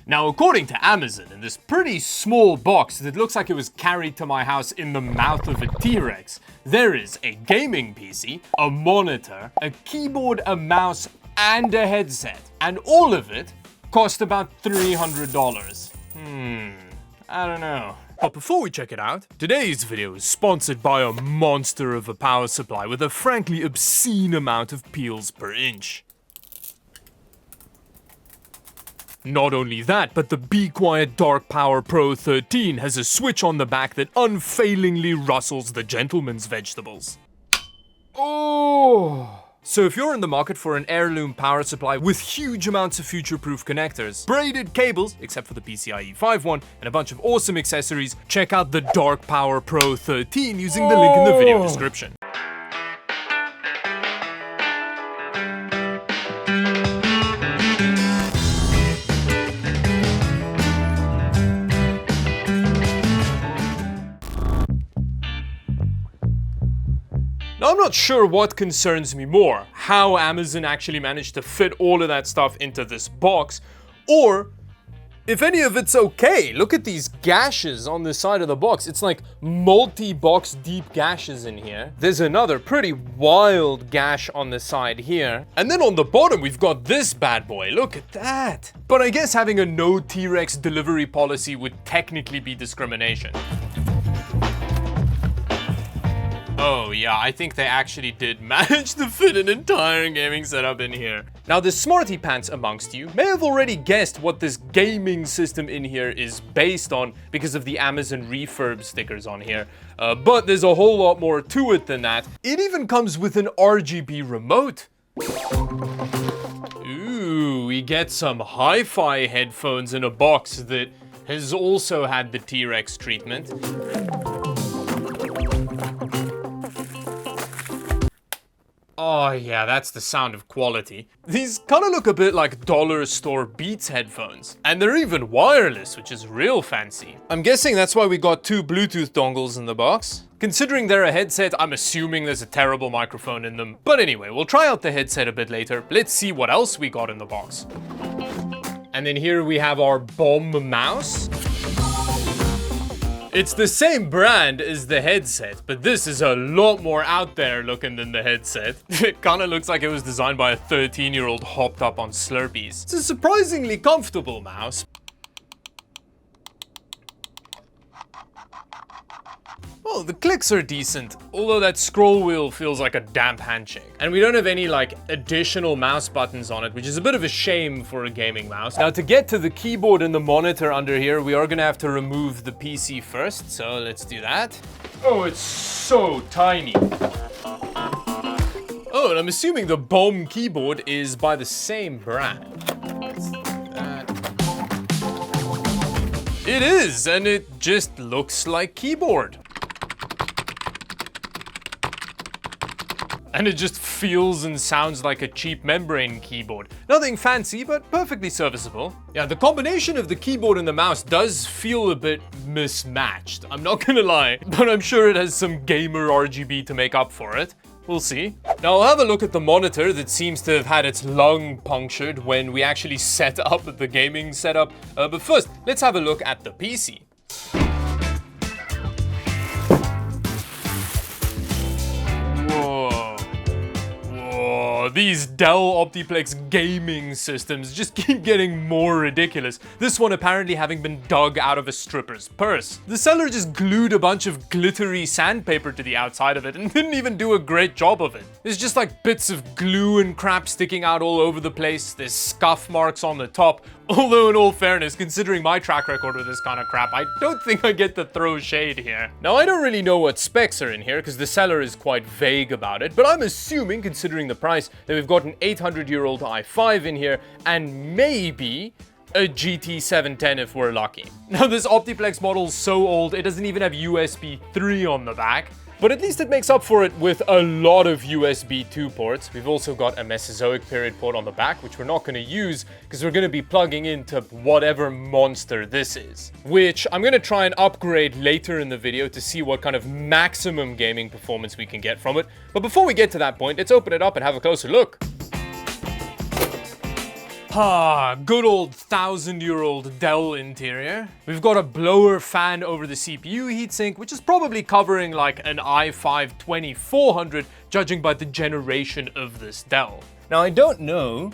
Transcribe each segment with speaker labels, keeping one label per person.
Speaker 1: Now, according to Amazon, in this pretty small box that looks like it was carried to my house in the mouth of a T-Rex, there is a gaming PC, a monitor, a keyboard, a mouse, and a headset. And all of it cost about $300. I don't know. But before we check it out, today's video is sponsored by a monster of a power supply with a frankly obscene amount of peels per inch. Not only that, but the Be Quiet Dark Power Pro 13 has a switch on the back that unfailingly rustles the gentleman's vegetables. Oh! So if you're in the market for an heirloom power supply with huge amounts of future-proof connectors, braided cables, except for the PCIe 5 one, and a bunch of awesome accessories, check out the Dark Power Pro 13 using the link in the video description. Now, I'm not sure what concerns me more, how Amazon actually managed to fit all of that stuff into this box, or if any of it's okay. Look at these gashes on the side of the box. It's like multi-box deep gashes in here. There's another pretty wild gash on the side here. And then on the bottom, we've got this bad boy. Look at that. But I guess having a no T-Rex delivery policy would technically be discrimination. Oh yeah, I think they actually did manage to fit an entire gaming setup in here. Now the smarty pants amongst you may have already guessed what this gaming system in here is based on because of the Amazon refurb stickers on here. But there's a whole lot more to it than that. It even comes with an RGB remote. Ooh, we get some hi-fi headphones in a box that has also had the T-Rex treatment. Oh yeah, that's the sound of quality. These kind of look a bit like dollar store Beats headphones. And they're even wireless, which is real fancy. I'm guessing that's why we got two Bluetooth dongles in the box. Considering they're a headset, I'm assuming there's a terrible microphone in them. But anyway, we'll try out the headset a bit later. Let's see what else we got in the box. And then here we have our bomb mouse. It's the same brand as the headset, but this is a lot more out there looking than the headset. It kind of looks like it was designed by a 13-year-old hopped up on Slurpees. It's a surprisingly comfortable mouse. Oh, the clicks are decent, although that scroll wheel feels like a damp handshake. And we don't have any like additional mouse buttons on it, which is a bit of a shame for a gaming mouse. Now to get to the keyboard and the monitor under here, we are gonna have to remove the PC first, so let's do that. Oh, it's so tiny. Oh, and I'm assuming the BOM keyboard is by the same brand. It is, and it just looks like keyboard. And it just feels and sounds like a cheap membrane keyboard. Nothing fancy, but perfectly serviceable. Yeah, the combination of the keyboard and the mouse does feel a bit mismatched. I'm not gonna lie, but I'm sure it has some gamer RGB to make up for it. We'll see. Now I'll have a look at the monitor that seems to have had its lung punctured when we actually set up the gaming setup. But first, let's have a look at the PC. These Dell Optiplex gaming systems just keep getting more ridiculous. This one apparently having been dug out of a stripper's purse. The seller just glued a bunch of glittery sandpaper to the outside of it and didn't even do a great job of it. There's just like bits of glue and crap sticking out all over the place. There's scuff marks on the top. Although in all fairness, considering my track record with this kind of crap, I don't think I get to throw shade here. Now I don't really know what specs are in here because the seller is quite vague about it, but I'm assuming, considering the price, that we've got an 800-year-old i5 in here and maybe a GT 710 if we're lucky. Now this Optiplex model is so old, it doesn't even have USB 3 on the back. But at least it makes up for it with a lot of USB 2 ports. We've also got a Mesozoic period port on the back, which we're not going to use because we're going to be plugging into whatever monster this is. Which I'm going to try and upgrade later in the video to see what kind of maximum gaming performance we can get from it. But before we get to that point, let's open it up and have a closer look. Ah, good old 1,000-year-old Dell interior. We've got a blower fan over the CPU heatsink, which is probably covering like an i5-2400, judging by the generation of this Dell. Now, I don't know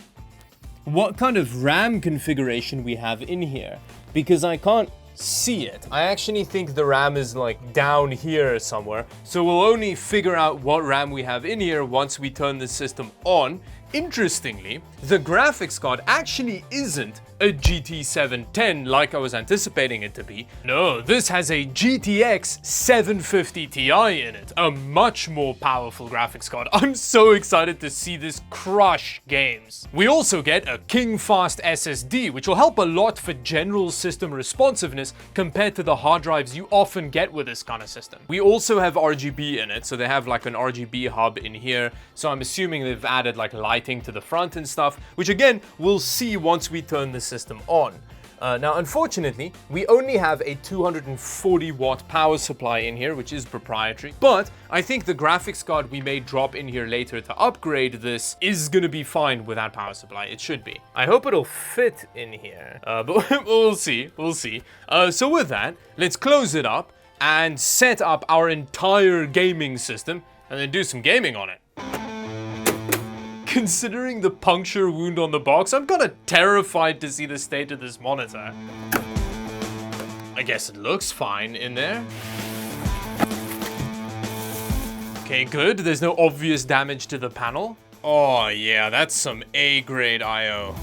Speaker 1: what kind of RAM configuration we have in here, because I can't see it. I actually think the RAM is like down here somewhere, so we'll only figure out what RAM we have in here once we turn the system on. Interestingly, the graphics card actually isn't a GT 710 like I was anticipating it to be. No, this has a GTX 750 Ti in it, a much more powerful graphics card. I'm so excited to see this crush games. We also get a King Fast SSD, which will help a lot for general system responsiveness compared to the hard drives you often get with this kind of system. We also have RGB in it, so they have like an RGB hub in here, so I'm assuming they've added like lighting to the front and stuff, which again, we'll see once we turn the system on. Now, unfortunately, we only have a 240 watt power supply in here, which is proprietary, but I think the graphics card we may drop in here later to upgrade this is gonna be fine with that power supply. It should be. I hope it'll fit in here, but we'll see, so with that, let's close it up and set up our entire gaming system and then do some gaming on it. Considering the puncture wound on the box, I'm kinda terrified to see the state of this monitor. I guess it looks fine in there. Okay, good. There's no obvious damage to the panel. Oh yeah, that's some A-grade I/O.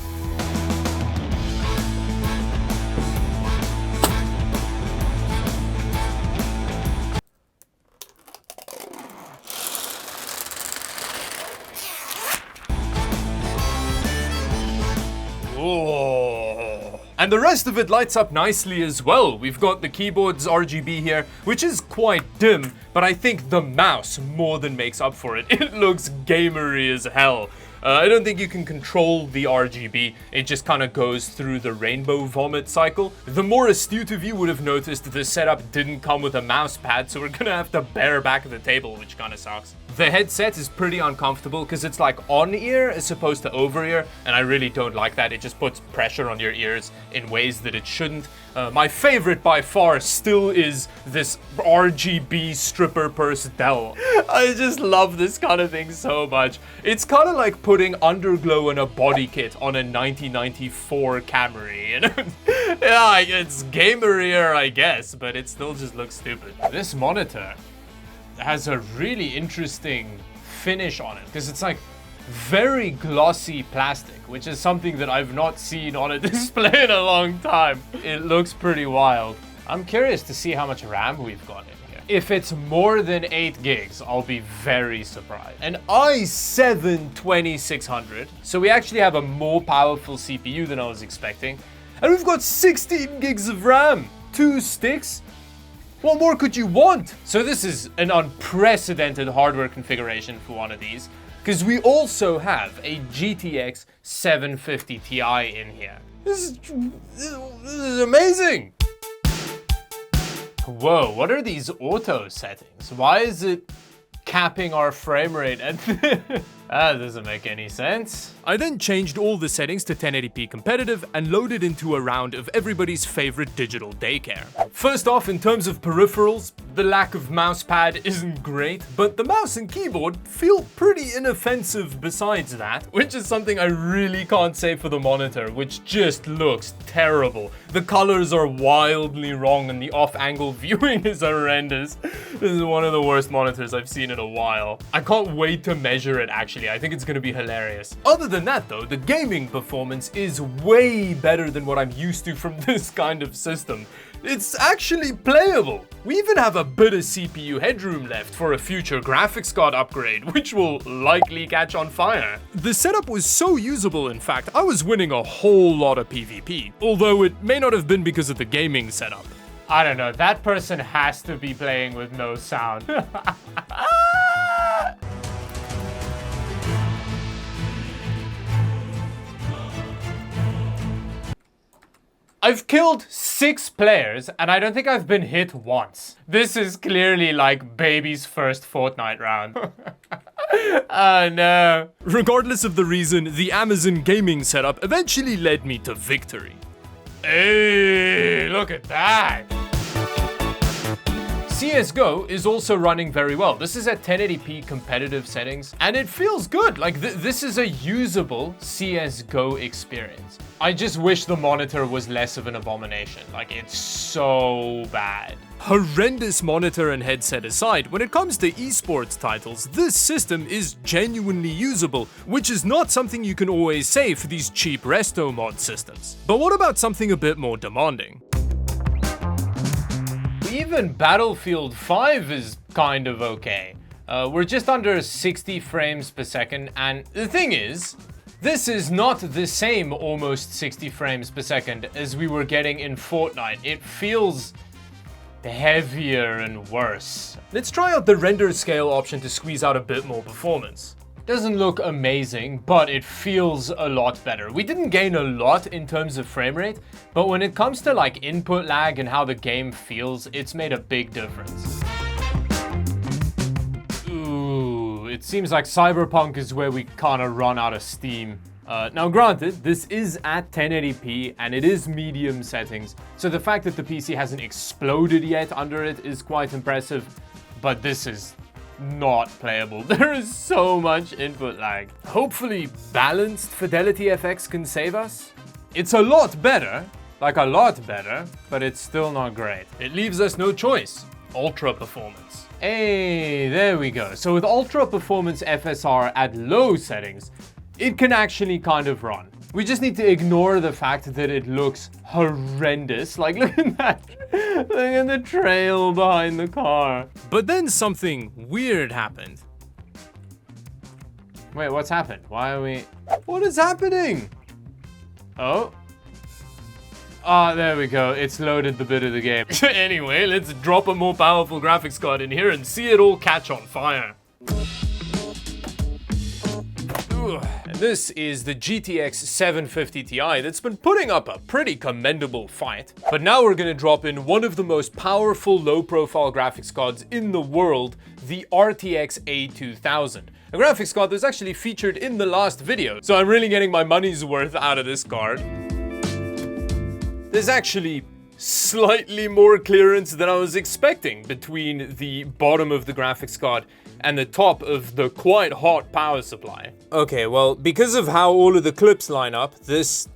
Speaker 1: Oh. And the rest of it lights up nicely as well. We've got the keyboard's RGB here, which is quite dim, but I think the mouse more than makes up for it. It looks gamery as hell. I don't think you can control the RGB, it just kind of goes through the rainbow vomit cycle. The more astute of you would have noticed the setup didn't come with a mouse pad, so we're gonna have to bear back the table, which kind of sucks. The headset is pretty uncomfortable because it's like on ear as opposed to over ear, and I really don't like that. It just puts pressure on your ears in ways that it shouldn't. My favorite by far still is this RGB stripper purse Dell. I just love this kind of thing so much. It's kind of like putting underglow in a body kit on a 1994 Camry, you know? Yeah, it's gamerier, I guess, but it still just looks stupid. This monitor has a really interesting finish on it because it's like very glossy plastic, which is something that I've not seen on a display in a long time. It looks pretty wild. I'm curious to see how much RAM we've got in here. If it's more than 8 gigs, I'll be very surprised. An i7-2600, so we actually have a more powerful CPU than I was expecting. And we've got 16 gigs of RAM, 2 sticks. What more could you want? So this is an unprecedented hardware configuration for one of these, because we also have a GTX 750 Ti in here. This is amazing. Whoa, what are these auto settings? Why is it capping our frame rate at that doesn't make any sense. I then changed all the settings to 1080p competitive and loaded into a round of everybody's favorite digital daycare. First off, in terms of peripherals, the lack of mousepad isn't great, but the mouse and keyboard feel pretty inoffensive besides that, which is something I really can't say for the monitor, which just looks terrible. The colors are wildly wrong and the off-angle viewing is horrendous. This is one of the worst monitors I've seen in a while. I can't wait to measure it actually. I think it's gonna be hilarious. Other than that though, the gaming performance is way better than what I'm used to from this kind of system. It's actually playable. We even have a bit of CPU headroom left for a future graphics card upgrade, which will likely catch on fire. The setup was so usable, in fact, I was winning a whole lot of PvP, although it may not have been because of the gaming setup. I don't know, that person has to be playing with no sound. I've killed 6 players and I don't think I've been hit once. This is clearly like baby's first Fortnite round. Oh no. Regardless of the reason, the Amazon gaming setup eventually led me to victory. Hey, look at that. CSGO is also running very well. This is at 1080p competitive settings, and it feels good. Like, this is a usable CSGO experience. I just wish the monitor was less of an abomination. Like, it's so bad. Horrendous monitor and headset aside, when it comes to esports titles, this system is genuinely usable, which is not something you can always say for these cheap resto mod systems. But what about something a bit more demanding? Even Battlefield 5 is kind of okay. We're just under 60 frames per second, and the thing is, this is not the same almost 60 frames per second as we were getting in Fortnite. It feels heavier and worse. Let's try out the render scale option to squeeze out a bit more performance. Doesn't look amazing, but it feels a lot better. We didn't gain a lot in terms of frame rate, but when it comes to like input lag and how the game feels, it's made a big difference. Ooh, it seems like Cyberpunk is where we kind of run out of steam. Now granted, this is at 1080p and it is medium settings, so the fact that the PC hasn't exploded yet under it is quite impressive, but this is not playable. There is so much input lag. Hopefully balanced fidelity FX can save us. It's a lot better, like a lot better, but it's still not great. It leaves us no choice. Ultra performance. Hey, there we go. So with ultra performance FSR at low settings, it can actually kind of run. We just need to ignore the fact that it looks horrendous. Like, look at that. Look at the trail behind the car. But then something weird happened. Wait, what's happened? Why are we... What is happening? Oh. Ah, there we go. It's loaded the bit of the game. Anyway, let's drop a more powerful graphics card in here and see it all catch on fire. And this is the GTX 750 Ti that's been putting up a pretty commendable fight. But now we're gonna drop in one of the most powerful low-profile graphics cards in the world, the RTX A2000. A graphics card that's actually featured in the last video, so I'm really getting my money's worth out of this card. There's actually slightly more clearance than I was expecting between the bottom of the graphics card and the top of the quite hot power supply. Okay, well, because of how all of the clips line up, this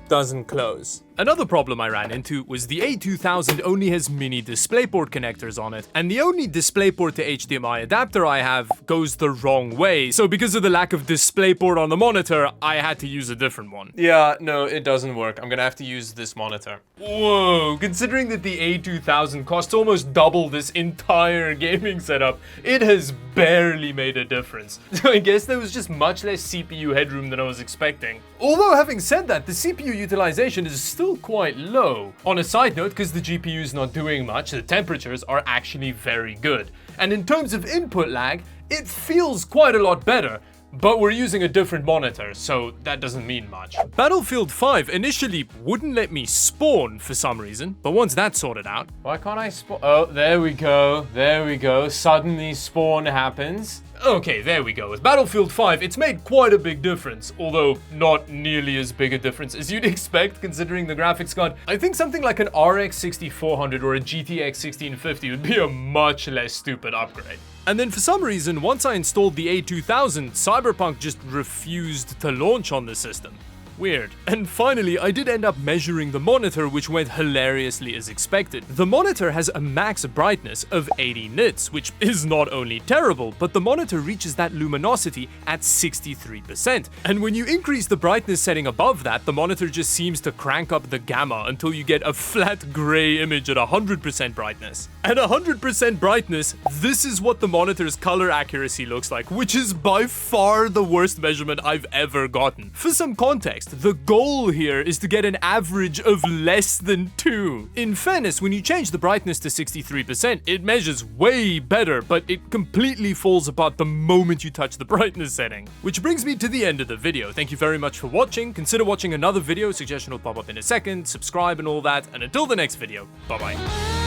Speaker 1: doesn't close. Another problem I ran into was the A2000 only has mini DisplayPort connectors on it, and the only DisplayPort to HDMI adapter I have goes the wrong way, so because of the lack of DisplayPort on the monitor, I had to use a different one. Yeah, no, it doesn't work. I'm gonna have to use this monitor. Whoa, considering that the A2000 costs almost double this entire gaming setup, it has barely made a difference. So I guess there was just much less CPU headroom than I was expecting. Although having said that, the CPU utilization is still quite low. On a side note, because the GPU is not doing much, the temperatures are actually very good. And in terms of input lag, it feels quite a lot better. But we're using a different monitor, so that doesn't mean much. Battlefield 5 initially wouldn't let me spawn for some reason, but once that's sorted out... Why can't I spawn? Oh, there we go. There we go. Suddenly spawn happens. Okay, there we go. With Battlefield 5, it's made quite a big difference, although not nearly as big a difference as you'd expect considering the graphics card. I think something like an RX 6400 or a GTX 1650 would be a much less stupid upgrade. And then for some reason, once I installed the A2000, Cyberpunk just refused to launch on the system. Weird. And finally, I did end up measuring the monitor, which went hilariously as expected. The monitor has a max brightness of 80 nits, which is not only terrible, but the monitor reaches that luminosity at 63%. And when you increase the brightness setting above that, the monitor just seems to crank up the gamma until you get a flat gray image at 100% brightness. At 100% brightness, this is what the monitor's color accuracy looks like, which is by far the worst measurement I've ever gotten. For some context, the goal here is to get an average of less than 2. In fairness, when you change the brightness to 63%, it measures way better, but it completely falls apart the moment you touch the brightness setting. Which brings me to the end of the video. Thank you very much for watching. Consider watching another video, suggestion will pop up in a second, subscribe and all that, and until the next video, bye bye.